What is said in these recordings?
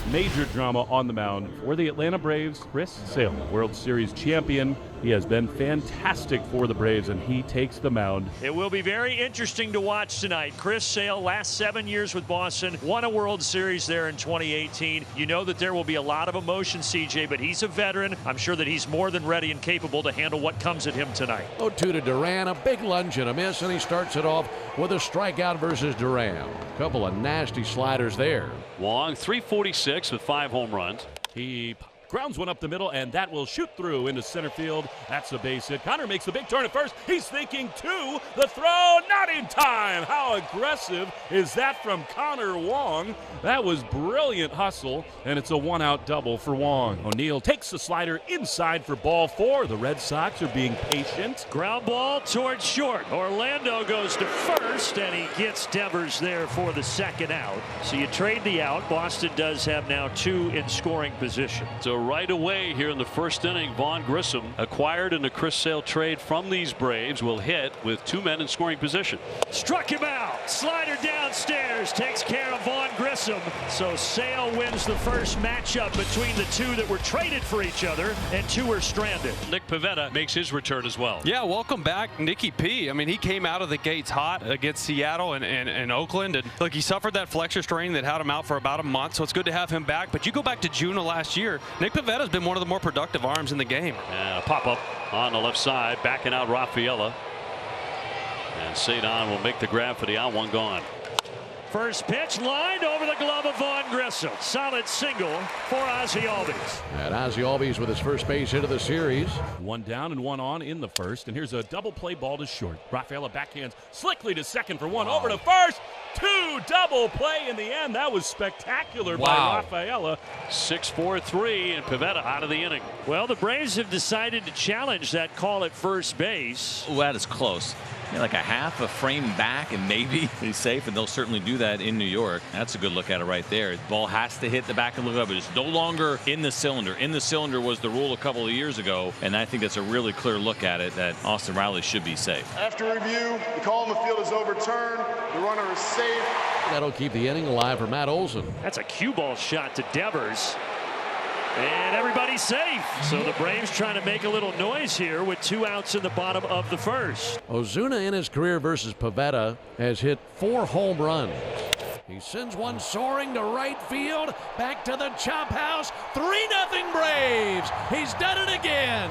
major drama on the mound for the Atlanta Braves. Chris Sale, World Series champion. He has been fantastic for the Braves, and he takes the mound. It will be very interesting to watch tonight. Chris Sale, last 7 years with Boston, won a World Series there in 2018. You know that there will be a lot of emotion, CJ, but he's a veteran. I'm sure that he's more than ready and capable to handle what comes at him tonight. 0-2 to Duran, a big lunge and a miss, and he starts it off with a strikeout versus Duran. A couple of nasty sliders there. Wong, 346 with 5 home runs. He grounds one up the middle, and that will shoot through into center field. That's a base hit. Connor makes the big turn at first. He's thinking two. The throw, not in time. How aggressive is that from Connor Wong? That was brilliant hustle, and it's a one-out double for Wong. O'Neill takes the slider inside for ball 4. The Red Sox are being patient. Ground ball towards short. Orlando goes to first, and he gets Devers there for the second out. So you trade the out. Boston does have now 2 in scoring position. So right away here in the first inning, Vaughn Grissom, acquired in a Chris Sale trade from these Braves, will hit with 2 men in scoring position. Struck him out. Slider downstairs takes care of Vaughn Grissom. So Sale wins the first matchup between the 2 that were traded for each other, and 2 are stranded. Nick Pivetta makes his return as well. Yeah, welcome back, Nicky P. I mean, he came out of the gates hot against Seattle and Oakland, and look, he suffered that flexor strain that had him out for about a month, so it's good to have him back. But you go back to June of last year, Nick Pivetta's been one of the more productive arms in the game. Pop-up on the left side, backing out Rafaela. And Cedon will make the grab for the out, 1 gone. First pitch lined over the glove of Vaughn Grissom. Solid single for Ozzy Albies. And Ozzy Albies with his first base hit of the series. 1 down and 1 on in the first, and here's a double play ball to short. Rafaela backhands slickly to second for 1. Over to first. 2 double play in the end. That was spectacular by Rafaela. 6-4-3, and Pivetta out of the inning. Well, the Braves have decided to challenge that call at first base. Oh, that is close. Yeah, like a half a frame back, and maybe he's safe, and they'll certainly do that in New York. That's a good look at it right there. The ball has to hit the back of the glove, but it's no longer in the cylinder. In the cylinder was the rule a couple of years ago, and I think that's a really clear look at it that Austin Riley should be safe. After review, the call on the field is overturned. The runner is safe. That'll keep the inning alive for Matt Olson. That's a cue ball shot to Devers. And everybody's safe. So the Braves trying to make a little noise here with 2 outs in the bottom of the first. Ozuna in his career versus Pivetta has hit 4 home runs. He sends one soaring to right field, back to the chop house. 3-0 Braves. He's done it again.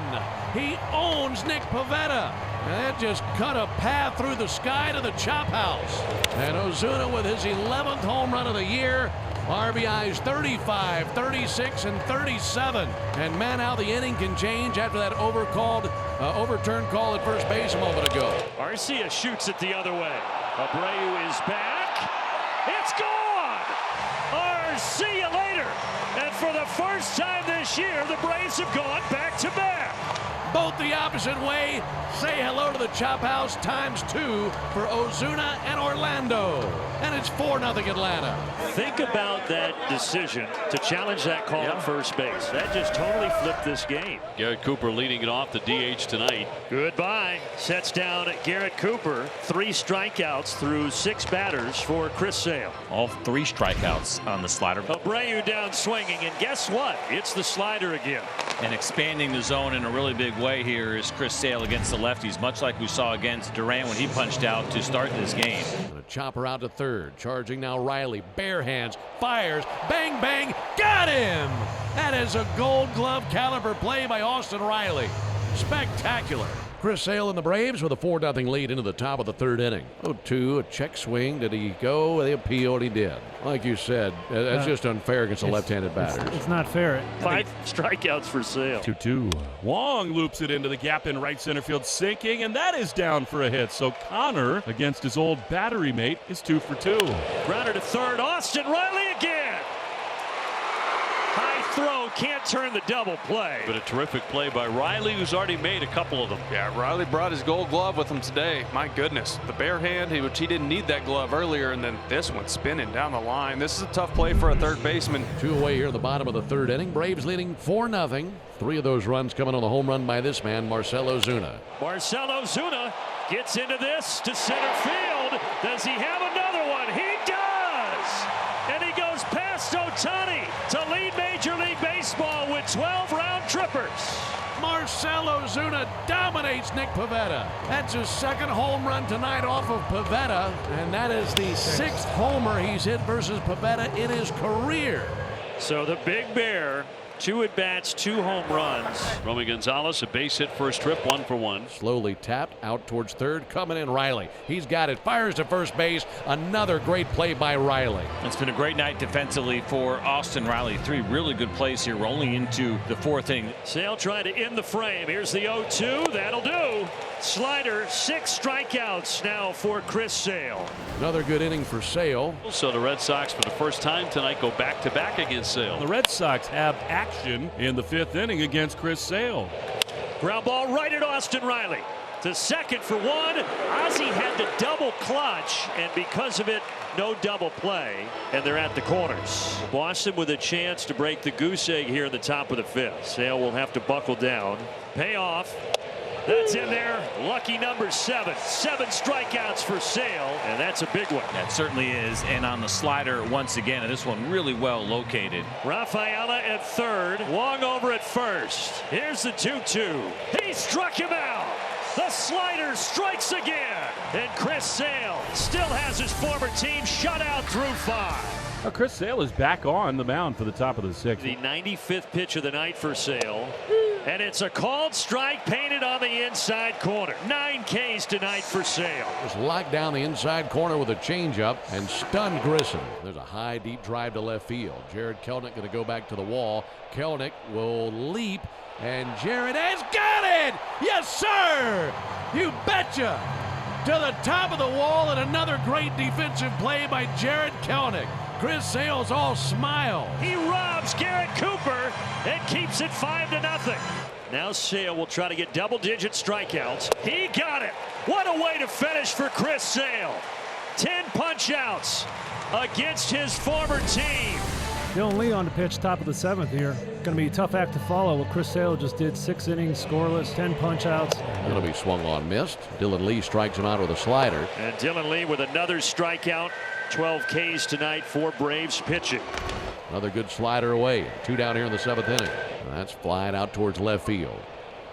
He owns Nick Pivetta. And that just cut a path through the sky to the chop house. And Ozuna with his 11th home run of the year. RBIs 35, 36, and 37. And man, how the inning can change after that overturned call at first base a moment ago. Arcia shoots it the other way. Abreu is back. It's gone. See you later. And for the first time this year, the Braves have gone back-to-back. Both the opposite way. Say hello to the chop house ×2 for Ozuna and Orlando. And it's 4-0 Atlanta. Think about that decision to challenge that call at first base. That just totally flipped this game. Garrett Cooper leading it off the DH tonight. Goodbye. Sets down Garrett Cooper. 3 strikeouts through 6 batters for Chris Sale. All 3 strikeouts on the slider. Abreu down swinging, and guess what? It's the slider again. And expanding the zone in a really big way here is Chris Sale against the lefties, much like we saw against Duran when he punched out to start this game. And a chopper out to third. Charging now Riley. Bare hands. Fires. Bang, bang. Got him! That is a Gold Glove caliber play by Austin Riley. Spectacular. Chris Sale and the Braves with a 4-0 lead into the top of the 3rd inning. 0-2, a check swing. Did he go? They appealed. He did. Like you said, that's just unfair against the left-handed batters. It's not fair. 5 strikeouts for Sale. 2-2. Wong loops it into the gap in right center field, sinking, and that is down for a hit. So Connor, against his old battery mate, is 2 for 2. Grounder to third. Austin Riley again. High throw, can't turn the double play. But a terrific play by Riley, who's already made a couple of them. Yeah, Riley brought his Gold Glove with him today. My goodness, the bare hand, which he didn't need that glove earlier, and then this one spinning down the line. This is a tough play for a third baseman. 2 away here in the bottom of the 3rd inning. Braves leading 4-0. 3 of those runs coming on the home run by this man, Marcell Ozuna. Marcell Ozuna gets into this to center field. Does he have another one? He does! And he goes past Ohtani to baseball with 12 round trippers. Marcell Ozuna dominates Nick Pivetta. That's his second home run tonight off of Pivetta, and that is the 6th homer he's hit versus Pivetta in his career. So the Big Bear, 2 at-bats, 2 home runs. Romy Gonzalez, a base hit first trip, 1 for 1. Slowly tapped out towards third. Coming in Riley. He's got it. Fires to first base. Another great play by Riley. It's been a great night defensively for Austin Riley. 3 really good plays here. We're only into the 4th inning. Sale trying to end the frame. Here's the 0-2. That'll do. Slider, 6 strikeouts now for Chris Sale. Another good inning for Sale. So the Red Sox, for the first time tonight, go back-to-back against Sale. The Red Sox have action in the 5th inning against Chris Sale. Ground ball right at Austin Riley. To second for 1. Ozzy had to double clutch, and because of it, no double play, and they're at the corners. Boston with a chance to break the goose egg here in the top of the 5th. Sale will have to buckle down. Payoff. That's in there. Lucky number 7. 7 strikeouts for Sale, and that's a big one. That certainly is. And on the slider once again, and this one really well located. Rafaela at third. Wong over at first. Here's the 2-2. He struck him out. The slider strikes again. And Chris Sale still has his former team shut out through 5. Well, Chris Sale is back on the mound for the top of the 6th. The 95th pitch of the night for Sale. And it's a called strike painted on the inside corner. 9 Ks tonight for Sale. Just locked down the inside corner with a changeup and stunned Grissom. There's a high, deep drive to left field. Jared Kelenic going to go back to the wall. Kelenic will leap, and Jared has got it! Yes, sir! You betcha! To the top of the wall, and another great defensive play by Jared Kelenic. Chris Sale's all smile. He robs Garrett Cooper and keeps it 5-0. Now Sale will try to get double-digit strikeouts. He got it. What a way to finish for Chris Sale. 10 punch-outs against his former team. Dylan Lee on the pitch, top of the 7th here. Going to be a tough act to follow. What Chris Sale just did, 6 innings, scoreless, 10 punch-outs. Going to be swung on, missed. Dylan Lee strikes him out with a slider. And Dylan Lee with another strikeout. 12 Ks tonight for Braves pitching. Another good slider away. 2 down here in the 7th inning. That's flying out towards left field.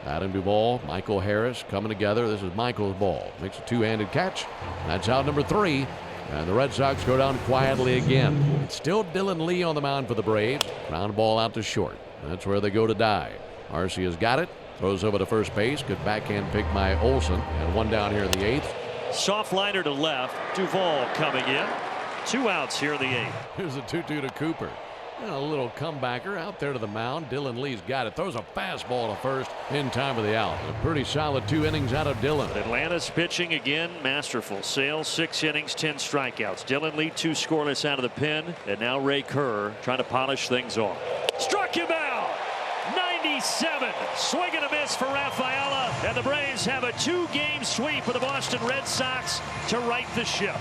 Adam Duvall, Michael Harris coming together. This is Michael's ball. Makes a 2-handed catch. That's out number 3. And the Red Sox go down quietly again. It's still Dylan Lee on the mound for the Braves. Ground ball out to short. That's where they go to die. Arcia's got it. Throws over to first base. Good backhand pick by Olson. And 1 down here in the 8th. Soft liner to left. Duvall coming in. 2 outs here in the 8th. Here's the 2-2 to Cooper. And a little comebacker out there to the mound. Dylan Lee's got it. Throws a fastball to first in time of the out. A pretty solid 2 innings out of Dylan. Atlanta's pitching again, masterful. Sale 6 innings, 10 strikeouts. Dylan Lee 2 scoreless out of the pen. And now Ray Kerr trying to polish things off. Struck him out. 97. Swing and a miss for Rafaela. And the Braves have a 2-game sweep of the Boston Red Sox to right the ship.